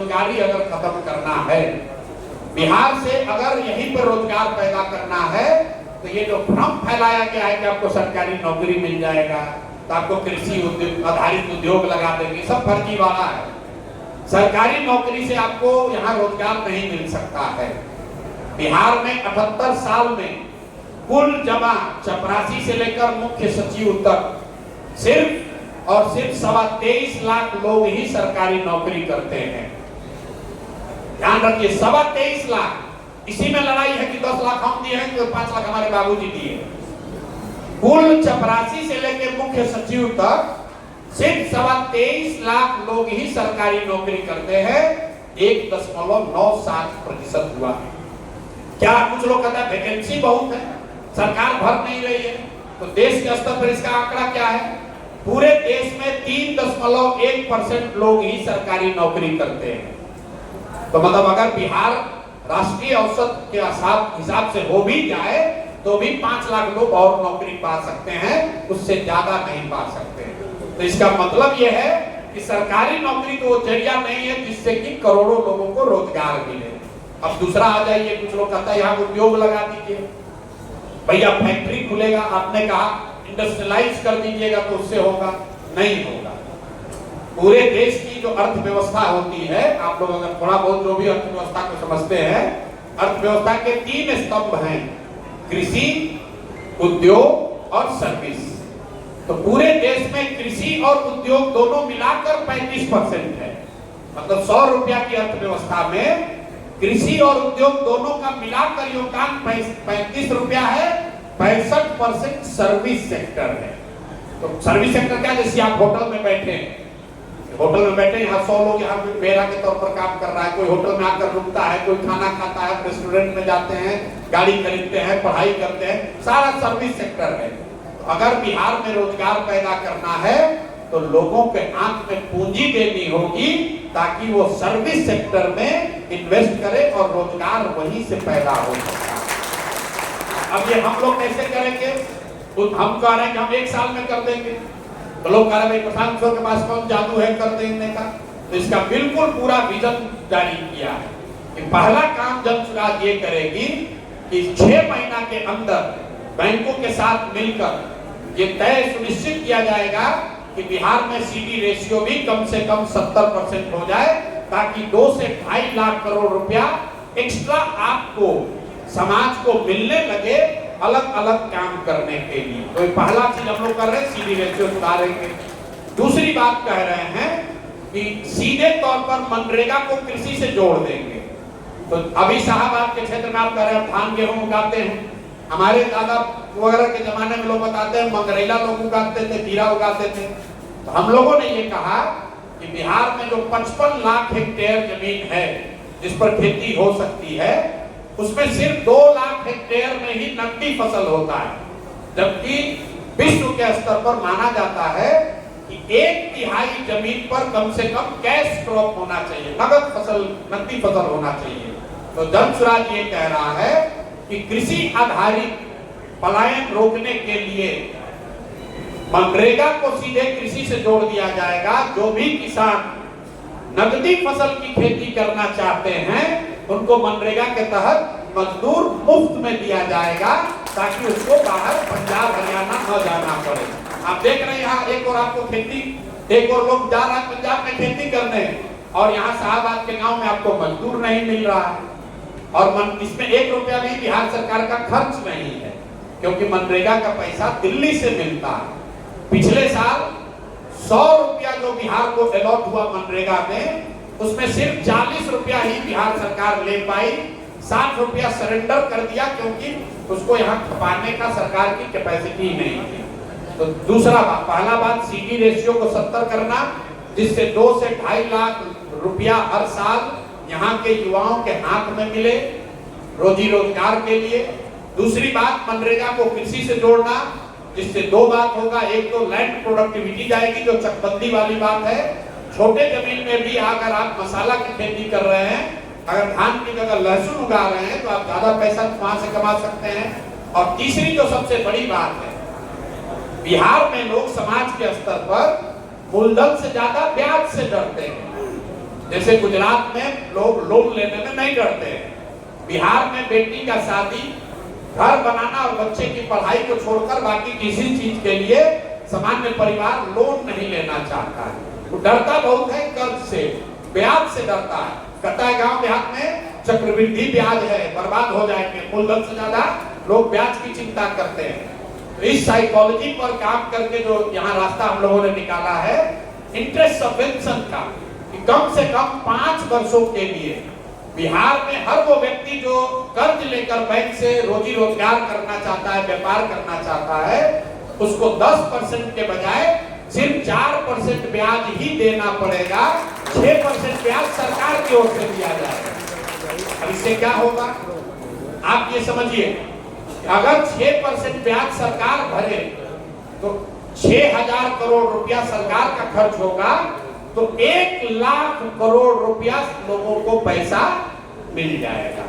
बेरोजगारी अगर खत्म करना है, बिहार से अगर यहीं पर रोजगार पैदा करना है, तो ये जो भ्रम फैलाया गया है कि आपको सरकारी नौकरी मिल जाएगा, तो आपको कृषि उद्योग आधारित उद्योग लगा देंगे, सब फर्जीवाड़ा है। सरकारी नौकरी से आपको यहाँ रोजगार नहीं मिल सकता है। बिहार में 78 साल में कुल जमा चपरासी से लेकर मुख्य सचिव तक सिर्फ और सिर्फ 23.25 लाख लोग ही सरकारी नौकरी करते हैं। ध्यान रखिए, 23.25 लाख। इसी में लड़ाई है कि 10 लाख हम दिए हैं, तो 5 लाख हमारे बाबूजी दिए। कुल चपरासी से लेकर मुख्य सचिव तक सिर्फ 23.25 लाख लोग ही सरकारी नौकरी करते हैं। 1.97% हुआ है। क्या कुछ लोग कहते हैं वैकेंसी बहुत है, सरकार भर नहीं रही है, तो देश के स्तर पर इसका आंकड़ा क्या है? पूरे देश में 3.1% लोग ही सरकारी नौकरी करते हैं। तो मतलब अगर बिहार राष्ट्रीय औसत के हिसाब से हो भी जाए तो भी 5 लाख लोग और नौकरी पा सकते हैं, उससे ज्यादा नहीं पा सकते। तो इसका मतलब यह है कि सरकारी नौकरी तो वो जरिया नहीं है जिससे कि करोड़ों लोगों को रोजगार मिले। अब दूसरा आ जाइए, कुछ लोग कहता है यहाँ उद्योग लगा दीजिए, भैया फैक्ट्री खुलेगा, आपने कहा इंडस्ट्रियलाइज कर दीजिएगा तो उससे होगा, नहीं होगा। पूरे देश की जो अर्थव्यवस्था होती है, आप लोग अगर थोड़ा बहुत जो भी अर्थव्यवस्था को समझते हैं, अर्थव्यवस्था के 3 स्तंभ हैं, कृषि, उद्योग और सर्विस। तो पूरे देश में कृषि और उद्योग दोनों मिलाकर 35% है। मतलब 100 रुपया की अर्थव्यवस्था में कृषि और उद्योग दोनों का मिलाकर योगदान 35 रुपया है। 65% सर्विस सेक्टर है। तो सर्विस सेक्टर क्या, जैसे आप होटल में बैठे हैं, यहाँ 100 लोग यहाँ मेरा के तौर पर काम कर रहा है, कोई होटल में आकर रुकता है, कोई खाना खाता है, रेस्टोरेंट में जाते हैं, गाड़ी खरीदते हैं, पढ़ाई करते हैं, सारा सर्विस सेक्टर है। तो अगर बिहार में रोजगार पैदा करना है तो लोगों के आंख में पूंजी देनी होगी ताकि वो सर्विस सेक्टर में इन्वेस्ट करे और रोजगार वहीं से पैदा हो सकता है। अब ये हम लोग कैसे करेंगे? तो हम कह रहे हैं कि हम 1 साल में कर देंगे, तो लोग कह रहे हैं प्रशांत किशोर के पास कौन जादू है कर देने का। तो इसका बिल्कुल पूरा विजन जारी किया है कि पहला काम जनसुराज ये करेगी कि 6 महीना के अंदर बैंकों के साथ मिलकर ये तय सुनिश्चित किया जाएगा कि बिहार में सीडी रेशियो भी कम से कम 70% हो जाए, ताकि 2 से 2.5 लाख करोड़ रुपया एक्स्ट्रा आपको समाज को मिलने लगे अलग अलग काम करने के लिए। तो पहला चीज हम लोग कर रहे हैं, सीडी रेशियो सुधारेंगे। दूसरी बात कह रहे हैं कि सीधे तौर पर मनरेगा को कृषि से जोड़ देंगे। तो अभी शाहबाद के क्षेत्र में आप कह रहे हैं धान गेहूं उगाते हैं, हमारे दादा वगैरह के जमाने में लोग बताते हैं मंगरेला लोग उगाते थे, जीरा उगाते थे। तो हम लोगों ने ये कहा कि बिहार में जो 55 लाख हेक्टेयर जमीन है जिस पर खेती हो सकती है, उसमें सिर्फ 2 लाख हेक्टेयर में ही नकदी फसल होता है, जबकि विश्व के स्तर पर माना जाता है कि 1/3 जमीन पर कम से कम कैश क्रॉप होना चाहिए, नगद फसल, नकदी फसल होना चाहिए। तो जनसुराज ये कह रहा है कि कृषि आधारित पलायन रोकने के लिए मनरेगा को सीधे कृषि से जोड़ दिया जाएगा। जो भी किसान नकदी फसल की खेती करना चाहते हैं उनको मनरेगा के तहत मजदूर मुफ्त में दिया जाएगा, ताकि उसको बाहर पंजाब हरियाणा न जाना पड़े। आप देख रहे हैं यहाँ एक और आपको खेती, एक और लोग जा रहा है पंजाब में खेती करने, और यहाँ शाहबाद के गांव में आपको मजदूर नहीं मिल रहा है। और इसमें 1 रुपया भी बिहार सरकार का खर्च नहीं है, क्योंकि मनरेगा का पैसा दिल्ली से मिलता है। पिछले साल 100 रुपया जो बिहार को अलॉट हुआ मनरेगा में, उसमें सिर्फ 40 रुपया ही बिहार सरकार ले पाई, 60 रुपया सरेंडर कर दिया, क्योंकि उसको यहाँ खपाने का सरकार की कैपेसिटी नहीं थी। तो दूसरा बात, पहला बात सीडी रेशियो को 70 करना, जिससे 2 से 2.5 लाख रुपया हर साल यहाँ के युवाओं के हाथ में मिले रोजी रोजगार के लिए। दूसरी बात, मनरेगा को कृषि से जोड़ना, जिससे 2 बात होगा, एक तो लैंड प्रोडक्टिविटी जाएगी, जो चकबंदी वाली बात है। छोटे जमीन में भी अगर आप मसाला की खेती कर रहे हैं, अगर धान की जगह लहसुन उगा रहे हैं, तो आप ज्यादा पैसा वहां से कमा सकते हैं। और तीसरी जो सबसे बड़ी बात है, बिहार में लोग समाज के स्तर पर मूलधन से ज्यादा ब्याज से डरते हैं। जैसे गुजरात में लोग लोन लेने में नहीं डरते हैं, बिहार में बेटी का शादी, घर बनाना और बच्चे की पढ़ाई को छोड़कर बाकी किसी चीज के लिए सामान्य परिवार लोन नहीं लेना चाहता है। वो डरता बहुत है कर्ज से, ब्याज से डरता है। कहता है गांव देहात में चक्रवृद्धि ब्याज है, बर्बाद हो जाएंगे, मूलधन से ज्यादा लोग ब्याज की चिंता करते हैं। तो इस साइकोलॉजी पर काम करके जो यहाँ रास्ता हम लोगों ने निकाला है इंटरेस्ट सबवेंशन का, कि कम से कम 5 वर्षों के लिए बिहार में हर वो व्यक्ति जो कर्ज लेकर बैंक से रोजी रोजगार करना चाहता है, व्यापार करना चाहता है, उसको 10% के बजाय सिर्फ 4% ब्याज ही देना पड़ेगा, 6% ब्याज सरकार की ओर से दिया जाएगा। अब इससे क्या होगा आप ये समझिए, अगर 6% ब्याज सरकार भरे तो 6,000 करोड़ रुपया सरकार का खर्च होगा, तो 1 लाख करोड़ रुपया लोगों को पैसा मिल जाएगा।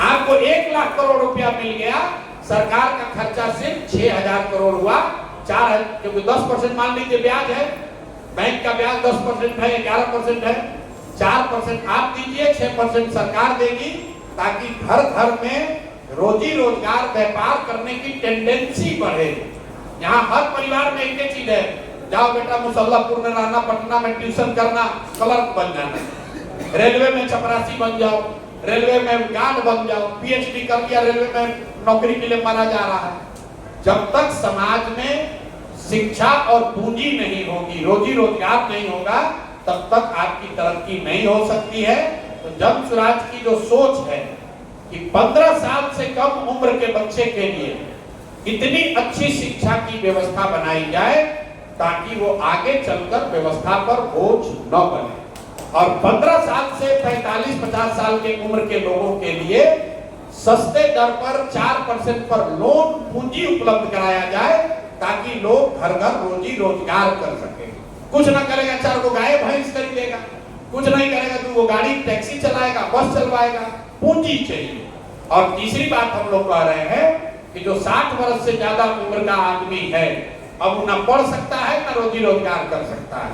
आपको 1 लाख करोड़ रुपया मिल गया, सरकार का खर्चा सिर्फ 6,000 करोड़ हुआ। 4 क्योंकि 10% मान लीजिए ब्याज है, बैंक का ब्याज 10% है, 11% है, 4% आप दीजिए, 6% सरकार देगी, ताकि घर घर में रोजी रोजगार व्यापार करने की टेंडेंसी बढ़े। यहाँ हर परिवार में एक ही चीज है, जाओ बेटा मुसल्लापुर में रहना, पटना में ट्यूशन करना, क्लर्क बन जाना, रेलवे में चपरासी बन जाओ, रेलवे में गार्ड बन जाओ, पीएचडी कर लिया, रेलवे में नौकरी के लिए मारा जा रहा है। जब तक समाज में शिक्षा और पूंजी नहीं होगी, रोजी रोजगार नहीं होगा, तब तक आपकी तरक्की नहीं हो सकती है। तो जन स्वराज की जो सोच है कि 15 साल से कम उम्र के बच्चे के लिए इतनी अच्छी शिक्षा की व्यवस्था बनाई जाए ताकि वो आगे चलकर व्यवस्था पर बोझ न बने, और 15 साल से 45-50 साल के उम्र के लोगों के लिए सस्ते दर पर 4% पर लोन पूंजी उपलब्ध कराया जाए, ताकि लोग घर घर रोजी रोजगार कर सके। कुछ ना करेगा, 4 को गाय भैंस खरीदेगा, कुछ नहीं करेगा, 2 गाड़ी टैक्सी चलाएगा, बस चलवाएगा, पूंजी चाहिए। और तीसरी बात हम लोग कह रहे हैं कि जो 60 वर्ष से ज्यादा उम्र का आदमी है, अब ना पढ़ सकता है ना रोजी रोजगार कर सकता है।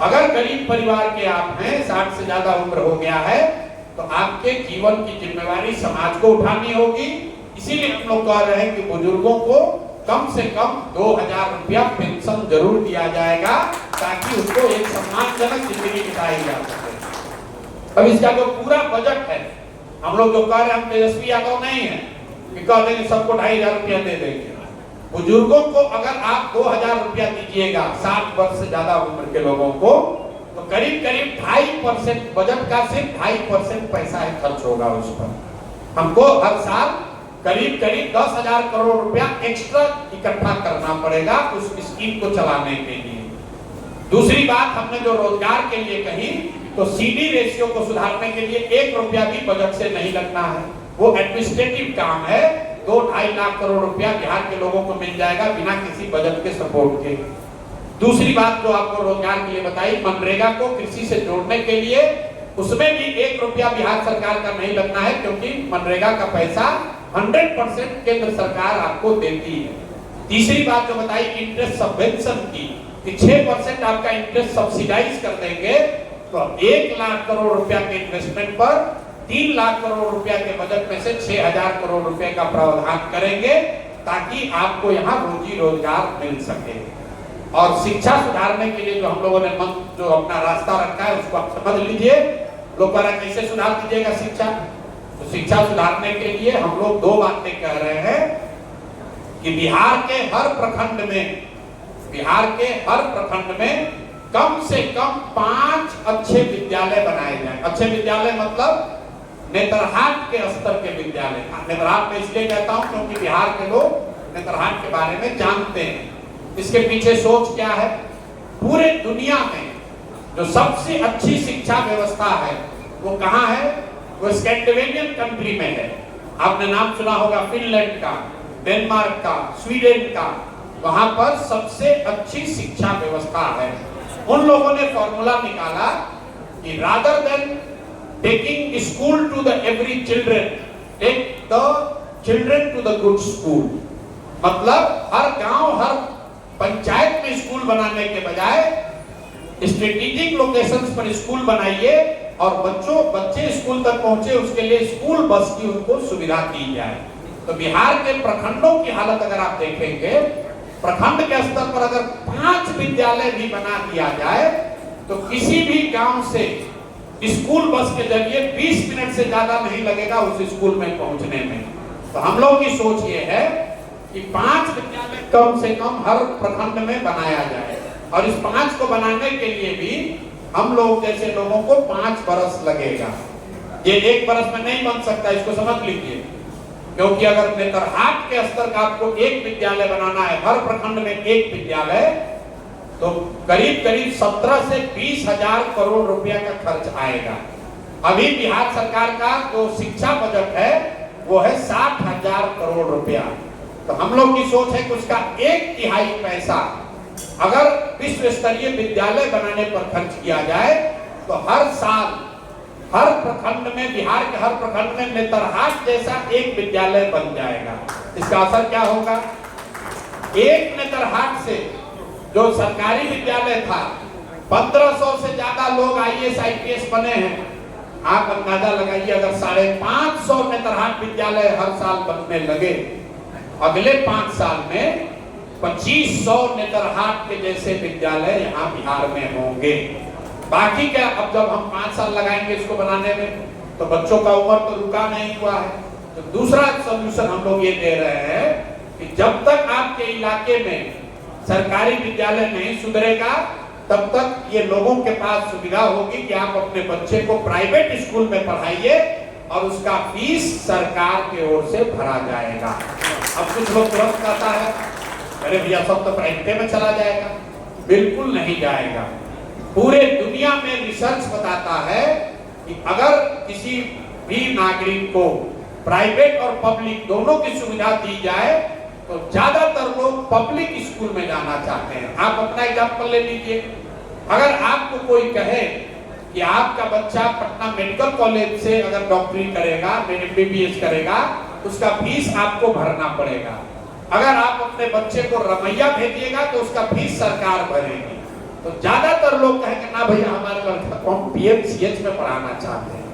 अगर गरीब परिवार के आप हैं, 60 से ज्यादा उम्र हो गया है, तो आपके जीवन की जिम्मेवारी समाज को उठानी होगी। इसीलिए हम लोग कह रहे हैं कि बुजुर्गों को कम से कम 2,000 रुपया पेंशन जरूर दिया जाएगा, ताकि उसको एक सम्मानजनक जिंदगी बिताई जा सके। अब इसका जो पूरा बजट है, हम लोग जो कह रहे हैं, हम तेजस्वी यादव नहीं है कि कह देंगे सबको 2,500 रुपया दे देंगे। बुजुर्गों को अगर आप 2,000 रुपया दीजिएगा 60 वर्ष से ज्यादा उम्र के लोगों को, तो करीब करीब 2.5% बजट का सिर्फ 2.5% पैसा ही खर्च होगा उस पर। हमको हर साल करीब करीब 10,000 करोड़ रुपया एक्स्ट्रा इकट्ठा करना पड़ेगा उस स्कीम को चलाने के लिए। दूसरी बात हमने जो रोजगार के लिए कही, तो सीडी रेशियो को सुधारने के लिए 1 रुपया भी बजट से नहीं लगना है, वो एडमिनिस्ट्रेटिव काम है। 2-2.5 लाख करोड़ रुपया बिहार के लोगों को मिल जाएगा बिना किसी बजट के सपोर्ट के। दूसरी बात जो आपको रोजगार के लिए बताई, मनरेगा को कृषि से जोड़ने के लिए, उसमें भी 1 रुपया बिहार सरकार का नहीं लगना है, क्योंकि मनरेगा का पैसा 100% केंद्र सरकार आपको देती है। तीसरी बात जो बताई इंटरेस्ट सबवेंशन की, कि 6% आपका इंटरेस्ट सब्सिडाइज कर देंगे, तो 1 लाख करोड़ रुपया के इन्वेस्टमेंट पर 3 लाख करोड़ रुपया के बजट में से 6,000 करोड़ रुपए का प्रावधान करेंगे, ताकि आपको यहाँ रोजी रोजगार मिल सके। और शिक्षा सुधारने के लिए जो हम लोगों ने जो अपना रास्ता रखा है, उसको आप समझ लीजिए। लोग कह रहे हैं कैसे सुधार दीजिएगा शिक्षा, तो शिक्षा सुधारने के लिए हम लोग 2 बातें कह रहे हैं कि बिहार के हर प्रखंड में कम से कम 5 अच्छे विद्यालय बनाए जाएं। अच्छे विद्यालय मतलब नेतरहाट के स्तर के विद्यालय। नेतरहाट में इसलिए कहता हूं क्योंकि बिहार के लोग नेतरहाट के बारे में जानते हैं। इसके पीछे सोच क्या है, पूरे दुनिया में जो सबसे अच्छी शिक्षा व्यवस्था है वो कहाँ है, वो स्कैंडिनेवियन कंट्री में है। आपने नाम सुना होगा फिनलैंड का, डेनमार्क का, स्वीडन का, वहां पर सबसे अच्छी शिक्षा व्यवस्था है। उन लोगों ने फॉर्मूला निकाला कि rather than taking school to the every children, take the children to the good school. मतलब हर गांव, हर पंचायत में स्कूल बनाने के बजाय स्ट्रेटेजिक लोकेशंस पर स्कूल बनाइए और बच्चे स्कूल तक पहुंचे उसके लिए स्कूल बस की उनको सुविधा दी जाए। तो बिहार के प्रखंडों की हालत अगर आप देखेंगे, प्रखंड के स्तर पर अगर 5 विद्यालय भी बना दिया जाए तो किसी भी गांव से स्कूल बस के जरिए 20 मिनट से ज्यादा नहीं लगेगा उस स्कूल में पहुंचने में। तो हम लोग की सोच ये है कि 5 विद्यालय कम से कम हर प्रखंड में बनाया जाए, और इस 5 को बनाने के लिए भी हम लोग जैसे लोगों को 5 बरस लगेगा। ये 1 बरस में नहीं बन सकता, इसको समझ लीजिए। क्योंकि अगर नेतरहाट के स्तर का आपको 1 विद्यालय बनाना है, हर प्रखंड में 1 विद्यालय, तो करीब 17 से 20 हजार करोड़ रुपया का खर्च आएगा। अभी बिहार सरकार का जो शिक्षा बजट है वो है 60,000 करोड़ रुपया। तो हम लोग की सोच है कि उसका 1/3 पैसा अगर विश्व स्तरीय विद्यालय बनाने पर खर्च किया जाए तो हर साल हर प्रखंड में, बिहार के हर प्रखंड में नेतरहाट जैसा 1 विद्यालय बन जाएगा। इसका असर क्या होगा? एक नेतरहाट से जो सरकारी विद्यालय था 1500 से ज्यादा लोग IAS IPS बने हैं। आप अंदाजा लगाइए, अगर 550 नेतरहाट विद्यालय हर साल बनने लगे, अगले 5 साल में 2500 नेतरहाट के जैसे विद्यालय यहाँ बिहार में होंगे। बाकी क्या, अब जब हम 5 साल लगाएंगे इसको बनाने में तो बच्चों का उम्र तो रुका नहीं हुआ है। तो दूसरा सॉल्यूशन हम लोग ये दे रहे हैं कि जब तक आपके इलाके में सरकारी विद्यालय नहीं सुधरेगा तब तक ये लोगों के पास सुविधा होगी कि आप अपने बच्चे को प्राइवेट स्कूल में पढ़ाइए और उसका फीस सरकार की ओर से भरा जाएगा। अब कुछ लोग तुरंत कहता है अरे भैया सब तो प्राइवेट में चला जाएगा। बिल्कुल नहीं जाएगा। पूरे दुनिया में रिसर्च बताता है कि अगर किसी भी नागरिक को प्राइवेट और पब्लिक दोनों की सुविधा दी जाए तो ज्यादातर लोग पब्लिक स्कूल में जाना चाहते हैं। आप अपना एग्जाम्पल ले लीजिए। अगर आपको कोई कहे कि आपका बच्चा पटना मेडिकल कॉलेज से अगर डॉक्टरी करेगा, MBBS करेगा, उसका फीस आपको भरना पड़ेगा। अगर आप अपने बच्चे को रमैया भेजिएगा तो उसका फीस सरकार भरेगी। तो ज्यादातर लोग कहेंगे ना भैया हमारे लड़का को हम PMCH में पढ़ाना चाहते हैं।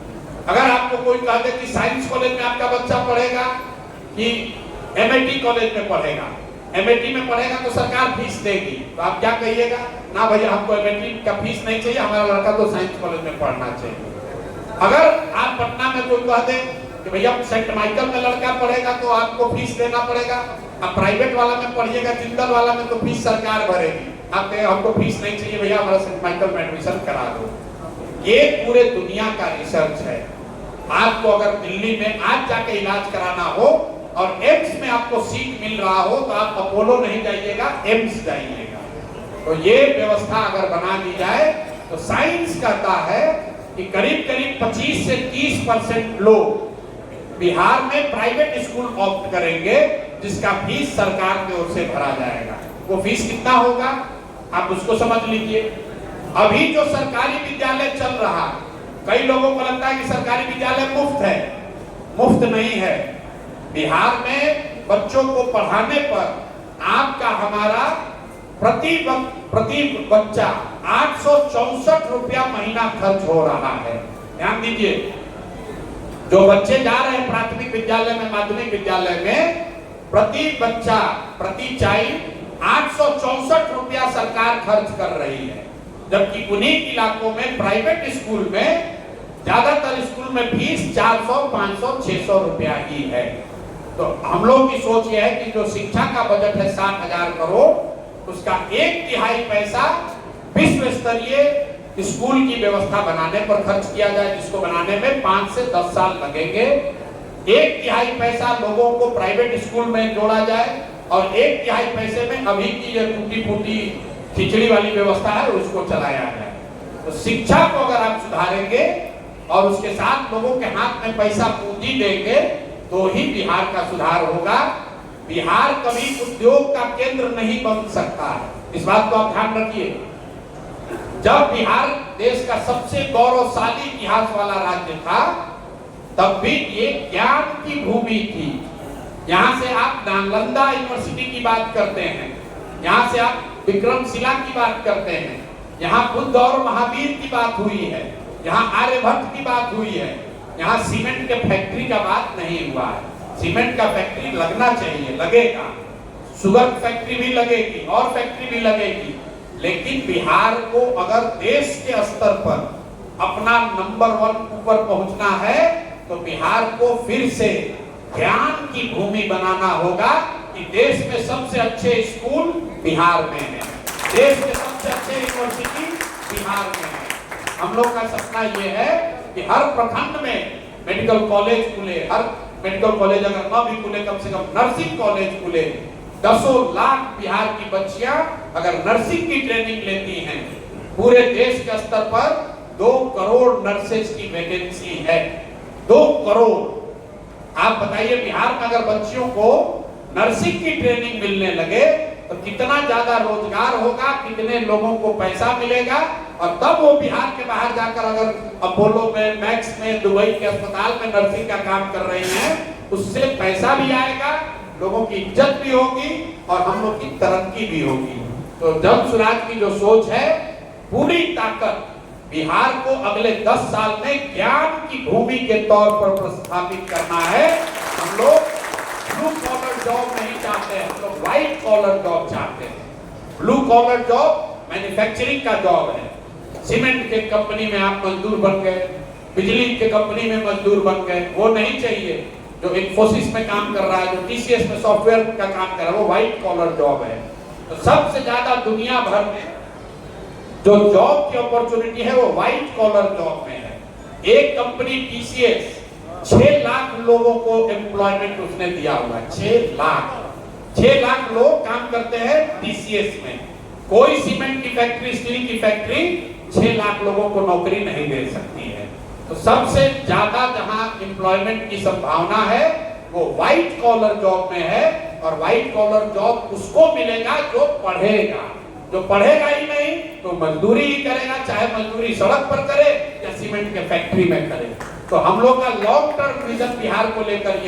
अगर आपको कोई कह दे कि साइंस कॉलेज में आपका बच्चा पढ़ेगा कि MIT कॉलेज में पढ़ेगा, MIT में पढ़ेगा तो सरकार फीस देगी, तो आप क्या कहिएगा? ना भैया हमको MIT का फीस नहीं चाहिए, हमारा लड़का तो साइंस कॉलेज में पढ़ना चाहिए। अगर आप पटना में कोई कह दे कि भैया सेंट माइकल में लड़का पढ़ेगा तो आपको फीस देना पड़ेगा, आप प्राइवेट वाला में पढ़िएगा, जिंदल वाला में तो फीस सरकार भरेगी। आप कहें हमको फीस नहीं चाहिए भैया हमारा सेंट माइकल में एडमिशन करा दो। ये पूरे दुनिया का रिसर्च है। आपको अगर दिल्ली में आज जाके इलाज कराना हो और एम्स में आपको सीट मिल रहा हो तो आप अपोलो नहीं जाइएगा, एम्स जाइएगा। तो ये व्यवस्था अगर बना दी जाए तो साइंस कहता है कि करीब 25 से 30% लोग बिहार में प्राइवेट स्कूल ऑप्ट करेंगे जिसका फीस सरकार की ओर से भरा जाएगा। वो फीस कितना होगा आप उसको समझ लीजिए। अभी जो सरकारी विद्यालय चल रहा, कई लोगों को लगता है कि सरकारी विद्यालय मुफ्त है। मुफ्त नहीं है। बिहार में बच्चों को पढ़ाने पर आपका हमारा प्रति बच्चा 864 रुपया महीना खर्च हो रहा है। ध्यान दीजिए, जो बच्चे जा रहे हैं प्राथमिक विद्यालय में, माध्यमिक विद्यालय में, प्रति बच्चा प्रति चाइल्ड 864 रुपया सरकार खर्च कर रही है। जबकि उन्हीं इलाकों में प्राइवेट स्कूल में ज्यादातर स्कूल में फीस 400, 500, 600 रुपया ही है। तो हम लोग की सोच यह है कि जो शिक्षा का बजट है 60,000 करोड़, उसका 1/3 पैसा विश्व स्तरीय स्कूल की व्यवस्था बनाने पर खर्च किया जाए, जिसको बनाने में 5 से 10 साल लगेंगे। 1/3 पैसा लोगों को प्राइवेट स्कूल में जोड़ा जाए और 1/3 पैसे में अभी की जो टूटी फूटी खिचड़ी वाली व्यवस्था है उसको चलाया जाए। तो शिक्षा को अगर आप सुधारेंगे और उसके साथ लोगों के हाथ में पैसा पूंजी देंगे तो ही बिहार का सुधार होगा। बिहार कभी उद्योग का केंद्र नहीं बन सकता है, इस बात को आप ध्यान रखिए। जब बिहार देश का सबसे गौरवशाली इतिहास वाला राज्य था तब भी ये ज्ञान की भूमि थी। यहाँ से आप नालंदा यूनिवर्सिटी की बात करते हैं, यहाँ से आप विक्रमशिला की बात करते हैं, यहाँ बुद्ध और महावीर की बात हुई है। यहाँ आर्यभट्ट की बात हुई है, यहाँ सीमेंट के फैक्ट्री का बात नहीं हुआ है। सीमेंट का फैक्ट्री लगना चाहिए, लगेगा, शुगर फैक्ट्री भी लगेगी और फैक्ट्री भी लगेगी, लेकिन बिहार को अगर देश के स्तर पर अपना नंबर 1 ऊपर पहुंचना है तो बिहार को फिर से ज्ञान की भूमि बनाना होगा कि देश में सबसे अच्छे स्कूल बिहार में है, देश के सबसे अच्छे यूनिवर्सिटी बिहार में है। हम लोग का सपना ये है कि हर प्रखंड में मेडिकल कॉलेज खुले, हर मेडिकल कॉलेज अगर न भी खुले कम से कम नर्सिंग कॉलेज खुले। 10 लाख बिहार की बच्चियां अगर नर्सिंग की ट्रेनिंग लेती हैं, पूरे देश के स्तर पर 2 करोड़ नर्सेज की वैकेंसी है, 2 करोड़। आप बताइए बिहार में अगर बच्चियों को नर्सिंग की ट्रेनिंग मिलने लगे तो कितना ज्यादा रोजगार होगा, कितने लोगों को पैसा मिलेगा, और तब वो बिहार के बाहर जाकर अगर अपोलो में, मैक्स में, दुबई के अस्पताल में नर्सिंग का काम कर रहे हैं, उससे पैसा भी आएगा, लोगों की इज्जत भी होगी और हम लोग की तरक्की भी होगी। तो जन स्वराज की जो सोच है, पूरी ताकत बिहार को अगले 10 साल में ज्ञान की भूमि के तौर पर प्रस्थापित करना है। हम लोग ब्लू कॉलर जॉब नहीं चाहते हैं, हम लोग व्हाइट कॉलर जॉब चाहते हैं। ब्लू कॉलर जॉब मैन्युफैक्चरिंग का जॉब है, सीमेंट के कंपनी में आप मजदूर बन गए, बिजली के कंपनी में मजदूर बन गए, वो नहीं चाहिए। जो इन्फोसिस में काम कर रहा है, जो टीसीएस में सॉफ्टवेयर का काम कर रहा है, वो व्हाइट कॉलर जॉब है। तो सबसे ज्यादा दुनिया भर में जो जॉब की अपॉर्चुनिटी है वो व्हाइट कॉलर जॉब में है। एक कंपनी टीसीएस 6 लाख लोगों को एम्प्लॉयमेंट उसने दिया हुआ है, 6 लाख लोग काम करते हैं टीसीएस में। कोई सीमेंट की फैक्ट्री, स्टील की फैक्ट्री 6 लाख लोगों को नौकरी नहीं दे सकती है। तो सबसे ज्यादा जहां एम्प्लॉयमेंट की संभावना है वो व्हाइट कॉलर जॉब में है, और व्हाइट कॉलर जॉब उसको मिलेगा जो पढ़ेगा। जो पढ़ेगा ही नहीं तो मजदूरी ही करेगा, चाहे मजदूरी सड़क पर करे या सीमेंट के फैक्ट्री में करे। तो हम लोग का लॉन्ग टर्म विजन बिहार को लेकर